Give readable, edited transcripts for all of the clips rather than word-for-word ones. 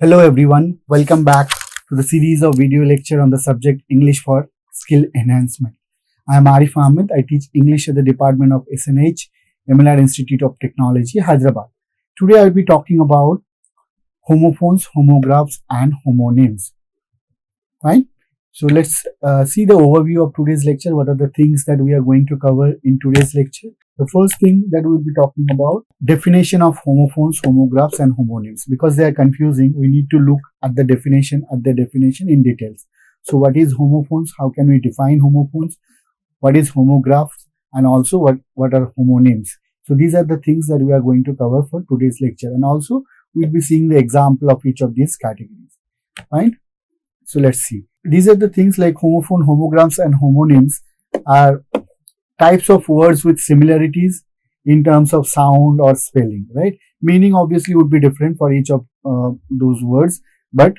Hello everyone, welcome back to the series of video lecture on the subject English for Skill Enhancement. I am Arif Ahammed. I teach English at the Department of SNH, MLR Institute of Technology, Hyderabad. Today I will be talking about homophones, homographs and homonyms. Fine. So let's see the overview of today's lecture. What are the things that we are going to cover in today's lecture? The first thing that we will be talking about, definition of homophones, homographs and homonyms. Because they are confusing, we need to look at the definition in details. So what is homophones? How can we define homophones? What is homographs? And also what are homonyms? So these are the things that we are going to cover for today's lecture. And also we'll be seeing the example of each of these categories. Fine. So let's see. These are the things like homophone, homograms and homonyms are types of words with similarities in terms of sound or spelling, right? Meaning obviously would be different for each of those words, but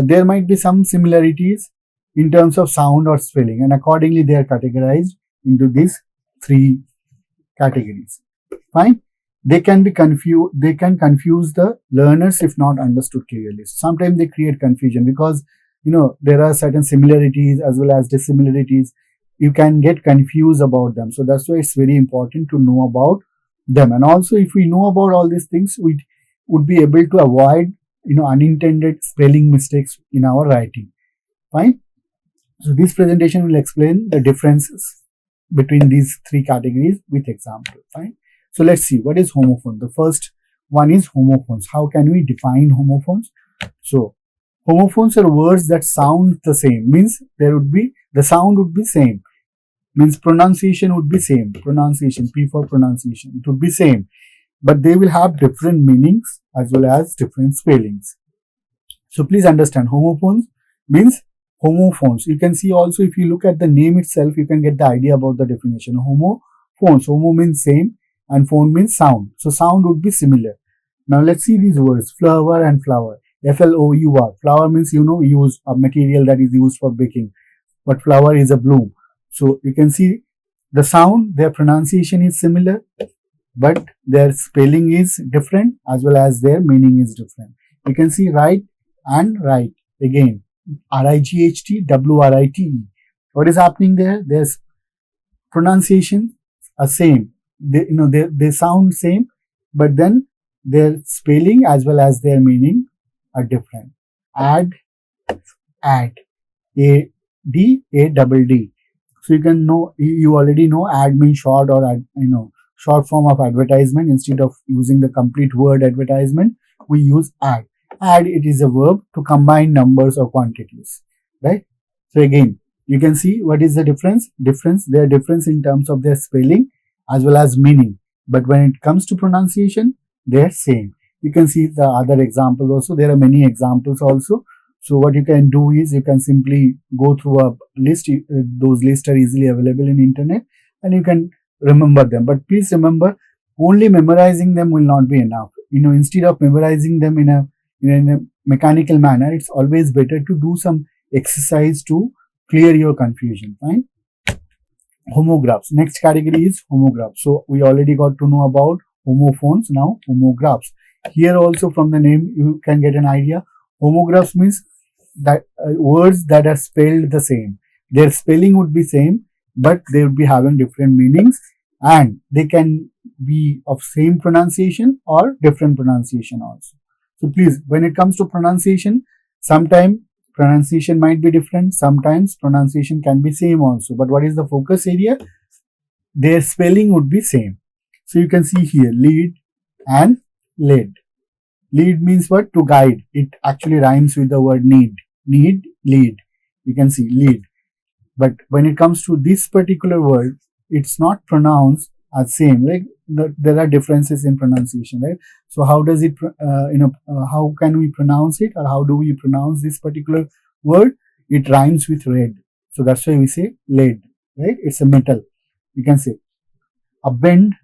there might be some similarities in terms of sound or spelling, and accordingly they are categorized into these three categories. Fine. They can confuse the learners if not understood clearly. Sometimes they create confusion because there are certain similarities as well as dissimilarities. You can get confused about them. So that's why it's very important to know about them. And also if we know about all these things, we would be able to avoid, unintended spelling mistakes in our writing. Fine. So this presentation will explain the differences between these three categories with example. Fine. So let's see what is homophone. The first one is homophones. How can we define homophones? So homophones are words that sound the same, means the sound would be same, means pronunciation would be same, P for pronunciation, it would be same, but they will have different meanings as well as different spellings. So please understand, homophones means homophones. You can see also if you look at the name itself, you can get the idea about the definition. Homophones, homo means same and phone means sound. So sound would be similar. Now let's see these words, flower and flower. Flour. Flour means, use a material that is used for baking. But flower is a bloom. So you can see the sound, their pronunciation is similar, but their spelling is different as well as their meaning is different. You can see right and right. Again, R-I-G-H-T, W-R-I-T-E. What is happening there? There's pronunciation are same. They sound same, but then their spelling as well as their meaning are different. Add, A-D-A-D-D. So you already know ad means short or short form of advertisement. Instead of using the complete word advertisement, we use add. Add, it is a verb to combine numbers or quantities, right? So again, you can see what is the difference. They are different in terms of their spelling as well as meaning. But when it comes to pronunciation, they are same. You can see the other examples also. There are many examples also. So what you can do is you can simply go through a list. Those lists are easily available in internet and you can remember them. But please remember, only memorizing them will not be enough. Instead of memorizing them in a mechanical manner, it's always better to do some exercise to clear your confusion. Fine. Homographs. Next category is homographs. So we already got to know about homophones. Now homographs. Here also from the name you can get an idea. Homographs means that words that are spelled the same. Their spelling would be same, but they would be having different meanings, and they can be of same pronunciation or different pronunciation also. So please, when it comes to pronunciation, sometimes pronunciation might be different, sometimes pronunciation can be same also. But what is the focus area? Their spelling would be same. So you can see here lead and lead. Lead means what? To guide. It actually rhymes with the word need. Need, lead. You can see lead. But when it comes to this particular word, it's not pronounced as same. Like there are differences in pronunciation, right? So how does it, how can we pronounce it, or how do we pronounce this particular word? It rhymes with red. So that's why we say lead, right? It's a metal. You can say a bend,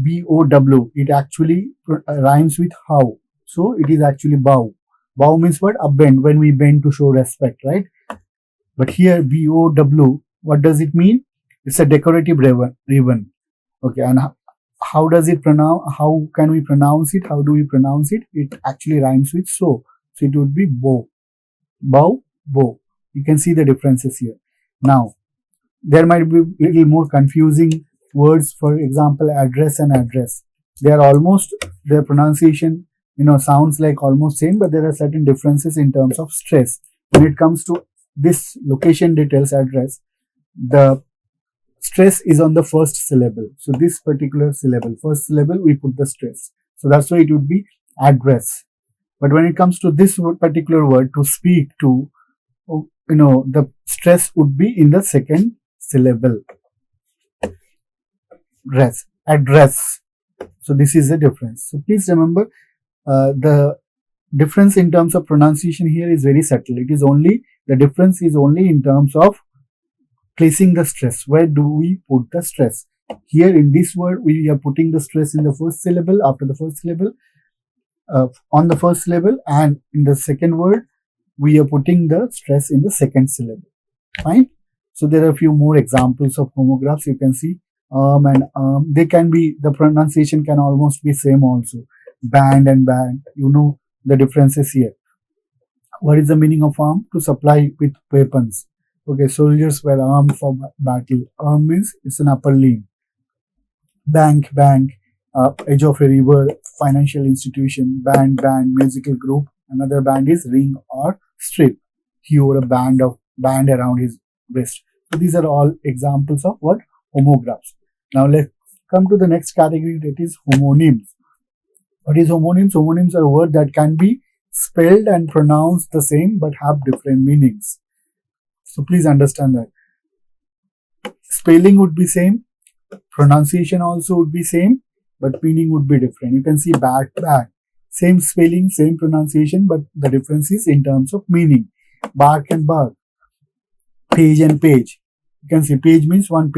B-O-W. It actually rhymes with how. So it is actually bow. Bow means what? A bend, when we bend to show respect, right? But here B-O-W, what does it mean? It's a decorative ribbon. Okay, and how does it pronounce? How can we pronounce it? How do we pronounce it? It actually rhymes with so. So it would be bow. Bow, bow. You can see the differences here. Now, there might be little more confusing words. For example, address and address. They are almost, their pronunciation, sounds like almost same, but there are certain differences in terms of stress. When it comes to this location details address, the stress is on the first syllable. So this particular syllable, first syllable, we put the stress. So that's why it would be address. But when it comes to this particular word, to speak, to, the stress would be in the second syllable. Address. So this is the difference. So please remember, the difference in terms of pronunciation here is very subtle. The difference is only in terms of placing the stress. Where do we put the stress? Here in this word, we are putting the stress in the first syllable, after the first syllable, on the first syllable, and in the second word, we are putting the stress in the second syllable. Fine. So there are a few more examples of homographs. You can see and they can be, the pronunciation can almost be same also. Band and band, the differences here. What is the meaning of arm? To supply with weapons. Okay, soldiers were armed for battle. Arm means it's an upper limb. Bank, edge of a river, financial institution. Band, musical group. Another band is ring or strip. He wore a band around his wrist. So these are all examples of what? Homographs. Now let's come to the next category, that is homonyms. What is homonyms? Homonyms are words that can be spelled and pronounced the same but have different meanings. So please understand that. Spelling would be same, pronunciation also would be same, but meaning would be different. You can see bat. Same spelling, same pronunciation, but the difference is in terms of meaning. Bark and bark. Page and page. You can see page means one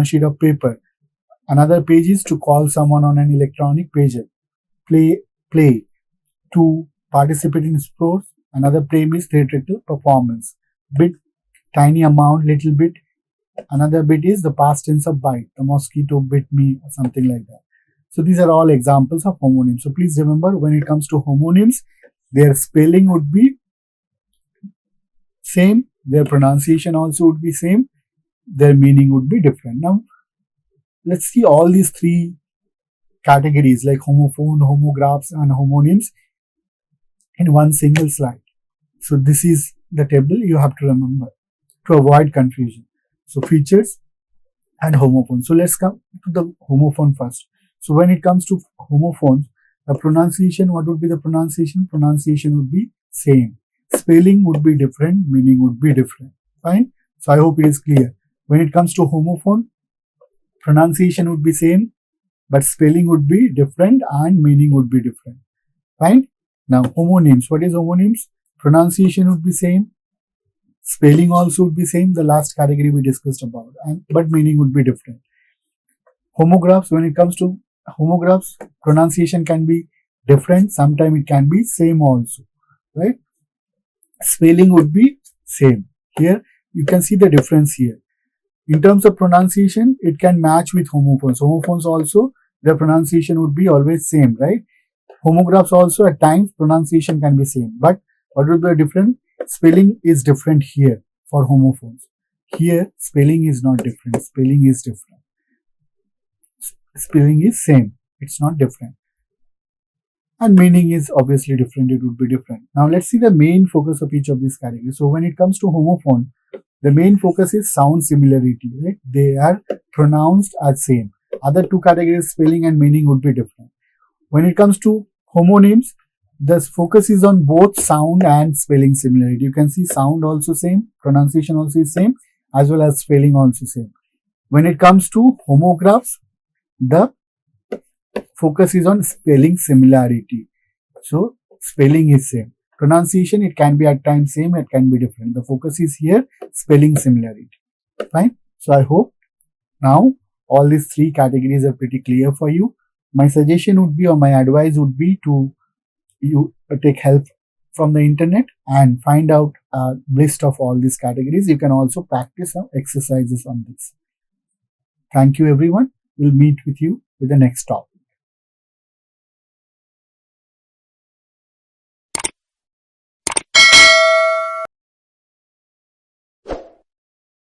sheet of paper. Another page is to call someone on an electronic pager. Play. To participate in sports. Another play means theatrical performance. Bit, tiny amount, little bit. Another bit is the past tense of bite. The mosquito bit me or something like that. So these are all examples of homonyms. So please remember, when it comes to homonyms, their spelling would be same. Their pronunciation also would be same. Their meaning would be different. Now, let's see all these three categories like homophone, homographs, and homonyms in one single slide. So this is the table you have to remember to avoid confusion. So features and homophones. So let's come to the homophone first. So when it comes to homophones, the pronunciation, what would be the pronunciation? Pronunciation would be same. Spelling would be different, meaning would be different. Fine. So I hope it is clear. When it comes to homophone, pronunciation would be same, but spelling would be different and meaning would be different. Fine. Now homonyms. What is homonyms? Pronunciation would be same. Spelling also would be same. The last category we discussed about, but meaning would be different. Homographs. When it comes to homographs, pronunciation can be different. Sometimes it can be same also. Right. Spelling would be same. Here you can see the difference here. In terms of pronunciation, it can match with homophones. Homophones also, their pronunciation would be always same, right? Homographs also, at times pronunciation can be same. But what would be different? Spelling is different here for homophones. Here spelling is not different. Spelling is different. Spelling is same. It's not different. And meaning is obviously different. It would be different. Now let's see the main focus of each of these categories. So when it comes to homophone, the main focus is sound similarity, right? They are pronounced as same. Other two categories, spelling and meaning, would be different. When it comes to homonyms, the focus is on both sound and spelling similarity. You can see sound also same, pronunciation also is same, as well as spelling also same. When it comes to homographs, the focus is on spelling similarity. So spelling is same. Pronunciation, it can be at times same, it can be different. The focus is here, spelling similarity. Fine. So I hope now all these three categories are pretty clear for you. My suggestion would be, or my advice would be, to you take help from the internet and find out a list of all these categories. You can also practice some exercises on this. Thank you everyone. We'll meet with you with the next topic.